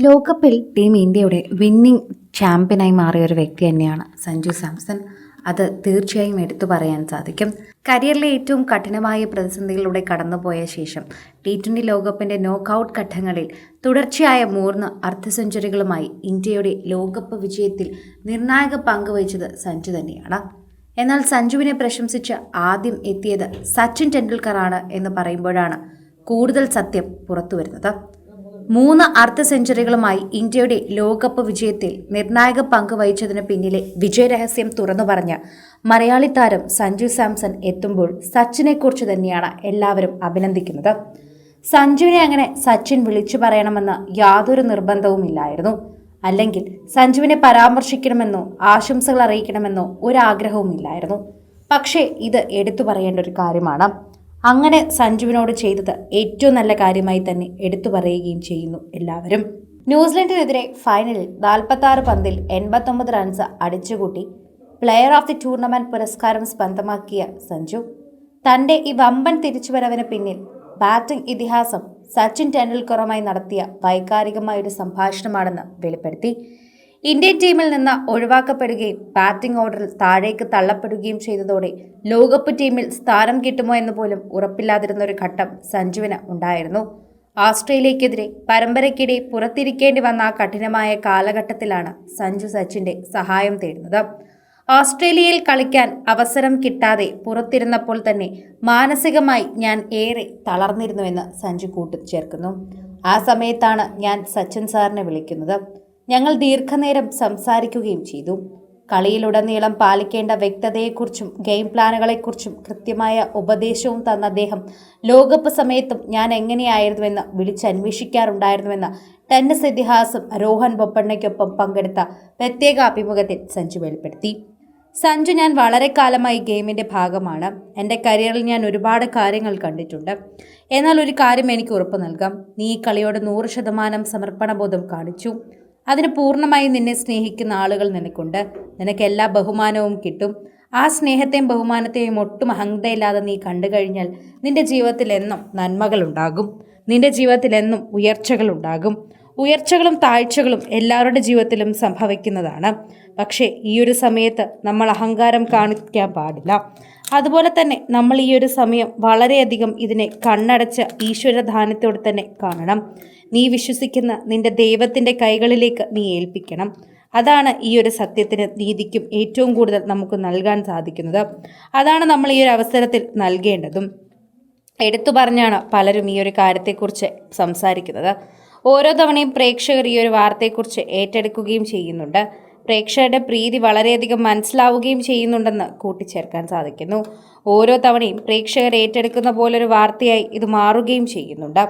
ലോകകപ്പിൽ ടീം ഇന്ത്യയുടെ വിന്നിംഗ് ചാമ്പ്യനായി മാറിയ ഒരു വ്യക്തി തന്നെയാണ് സഞ്ജു സാംസൺ. അത് തീർച്ചയായും എടുത്തു പറയാൻ സാധിക്കും. കരിയറിലെ ഏറ്റവും കഠിനമായ പ്രതിസന്ധികളിലൂടെ കടന്നുപോയ ശേഷം T20 ലോകകപ്പിന്റെ നോക്കൌട്ട് ഘട്ടങ്ങളിൽ തുടർച്ചയായ 3 അർദ്ധ സെഞ്ചുറികളുമായി ഇന്ത്യയുടെ ലോകകപ്പ് വിജയത്തിൽ നിർണായക പങ്ക് വഹിച്ചത് സഞ്ജു തന്നെയാണ്. എന്നാൽ സഞ്ജുവിനെ പ്രശംസിച്ച് ആദ്യം എത്തിയത് സച്ചിൻ ടെണ്ടുൽക്കറാണ് എന്ന് പറയുമ്പോഴാണ് കൂടുതൽ സത്യം പുറത്തുവരുന്നത്. 3 അർദ്ധ സെഞ്ചുറികളുമായി ഇന്ത്യയുടെ ലോകകപ്പ് വിജയത്തിൽ നിർണായക പങ്ക് വഹിച്ചതിന് പിന്നിലെ വിജയരഹസ്യം തുറന്നു പറഞ്ഞ മലയാളി താരം സഞ്ജു സാംസൺ എത്തുമ്പോൾ സച്ചിനെക്കുറിച്ച് തന്നെയാണ് എല്ലാവരും അഭിനന്ദിക്കുന്നത്. സഞ്ജുവിനെ അങ്ങനെ സച്ചിൻ വിളിച്ചു പറയണമെന്ന് യാതൊരു നിർബന്ധവുമില്ലായിരുന്നു. അല്ലെങ്കിൽ സഞ്ജുവിനെ പരാമർശിക്കണമെന്നോ ആശംസകൾ അറിയിക്കണമെന്നോ ഒരാഗ്രഹവുമില്ലായിരുന്നു. പക്ഷേ ഇത് എടുത്തു പറയേണ്ട ഒരു കാര്യമാണ്. അങ്ങനെ സഞ്ജുവിനോട് ചെയ്തത് ഏറ്റവും നല്ല കാര്യമായി തന്നെ എടുത്തു പറയുകയും ചെയ്യുന്നു എല്ലാവരും. ന്യൂസിലൻഡിനെതിരെ ഫൈനലിൽ 46 പന്തിൽ 89 റൺസ് അടിച്ചുകൂട്ടി പ്ലെയർ ഓഫ് ദി ടൂർണമെന്റ് പുരസ്കാരം സ്വന്തമാക്കിയ സഞ്ജു തന്റെ ഈ വമ്പൻ തിരിച്ചുവരവിന് പിന്നിൽ ബാറ്റിംഗ് ഇതിഹാസം സച്ചിൻ ടെണ്ടുൽക്കറുമായി നടത്തിയ വൈകാരികമായ ഒരു സംഭാഷണമാണെന്ന് വെളിപ്പെടുത്തി. ഇന്ത്യൻ ടീമിൽ നിന്ന് ഒഴിവാക്കപ്പെടുകയും ബാറ്റിംഗ് ഓർഡറിൽ താഴേക്ക് തള്ളപ്പെടുകയും ചെയ്തതോടെ ലോകകപ്പ് ടീമിൽ സ്ഥാനം കിട്ടുമോ എന്ന് പോലും ഉറപ്പില്ലാതിരുന്ന ഒരു ഘട്ടം സഞ്ജുവിന് ഉണ്ടായിരുന്നു. ഓസ്ട്രേലിയക്കെതിരെ പരമ്പരയ്ക്കിടെ പുറത്തിരിക്കേണ്ടി വന്ന ആ കഠിനമായ കാലഘട്ടത്തിലാണ് സഞ്ജു സച്ചിന്റെ സഹായം തേടുന്നത്. ഓസ്ട്രേലിയയിൽ കളിക്കാൻ അവസരം കിട്ടാതെ പുറത്തിരുന്നപ്പോൾ തന്നെ മാനസികമായി ഞാൻ ഏറെ തളർന്നിരുന്നുവെന്ന് സഞ്ജു കൂട്ടിച്ചേർക്കുന്നു. ആ സമയത്താണ് ഞാൻ സച്ചിൻ സാറിനെ വിളിക്കുന്നത്. ഞങ്ങൾ ദീർഘനേരം സംസാരിക്കുകയും ചെയ്തു. കളിയിലുടനീളം പാലിക്കേണ്ട വ്യക്തതയെക്കുറിച്ചും ഗെയിം പ്ലാനുകളെക്കുറിച്ചും കൃത്യമായ ഉപദേശവും തന്ന അദ്ദേഹം ലോകകപ്പ് സമയത്തും ഞാൻ എങ്ങനെയായിരുന്നുവെന്ന് വിളിച്ചന്വേഷിക്കാറുണ്ടായിരുന്നുവെന്ന് ടെന്നീസ് ഇതിഹാസം രോഹൻ ബൊപ്പണ്ണയ്ക്കൊപ്പം പങ്കെടുത്ത പ്രത്യേക അഭിമുഖത്തിൽ സഞ്ജു വെളിപ്പെടുത്തി. സഞ്ജു, ഞാൻ വളരെ കാലമായി ഗെയിമിൻ്റെ ഭാഗമാണ്. എൻ്റെ കരിയറിൽ ഞാൻ ഒരുപാട് കാര്യങ്ങൾ കണ്ടിട്ടുണ്ട്. എന്നാൽ ഒരു കാര്യം എനിക്ക് ഉറപ്പ് നൽകാം, നീ ഈ കളിയോട് 100% സമർപ്പണബോധം കാണിച്ചു. അതിന് പൂർണ്ണമായും നിന്നെ സ്നേഹിക്കുന്ന ആളുകൾ നിനക്കുണ്ട്. നിനക്ക് എല്ലാ ബഹുമാനവും കിട്ടും. ആ സ്നേഹത്തെയും ബഹുമാനത്തെയും ഒട്ടും അഹങ്കാരമില്ലാതെ നീ കണ്ടു കഴിഞ്ഞാൽ നിന്റെ ജീവിതത്തിൽ എന്നും നന്മകളുണ്ടാകും. നിന്റെ ജീവിതത്തിൽ എന്നും ഉയർച്ചകളുണ്ടാകും. ഉയർച്ചകളും താഴ്ചകളും എല്ലാവരുടെ ജീവിതത്തിലും സംഭവിക്കുന്നതാണ്. പക്ഷേ ഈ ഒരു സമയത്ത് നമ്മൾ അഹങ്കാരം കാണിക്കാൻ പാടില്ല. അതുപോലെ തന്നെ നമ്മൾ ഈ ഒരു സമയം വളരെയധികം ഇതിനെ കണ്ണടച്ച ഈശ്വരധാനത്തോടെ തന്നെ കാണണം. നീ വിശ്വസിക്കുന്ന നിന്റെ ദൈവത്തിൻ്റെ കൈകളിലേക്ക് നീ ഏൽപ്പിക്കണം. അതാണ് ഈ ഒരു സത്യത്തിന് നീതിക്കും ഏറ്റവും കൂടുതൽ നമുക്ക് നൽകാൻ സാധിക്കുന്നത്. അതാണ് നമ്മൾ ഈ ഒരു അവസരത്തിൽ നൽകേണ്ടതും. എടുത്തു പറഞ്ഞാണ് പലരും ഈ ഒരു കാര്യത്തെക്കുറിച്ച് സംസാരിക്കുന്നത്. ഓരോ തവണയും പ്രേക്ഷകർ ഈ ഒരു വാർത്തയെക്കുറിച്ച് ഏറ്റെടുക്കുകയും ചെയ്യുന്നുണ്ട്. പ്രേക്ഷകരുടെ പ്രീതി വളരെയധികം മനസ്സിലാവുകയും ചെയ്യുന്നുണ്ടെന്ന് കൂട്ടിച്ചേർക്കാൻ സാധിക്കുന്നു. ഓരോ തവണയും പ്രേക്ഷകർ ഏറ്റെടുക്കുന്ന പോലൊരു വാർത്തയായി ഇത് മാറുകയും ചെയ്യുന്നുണ്ട്.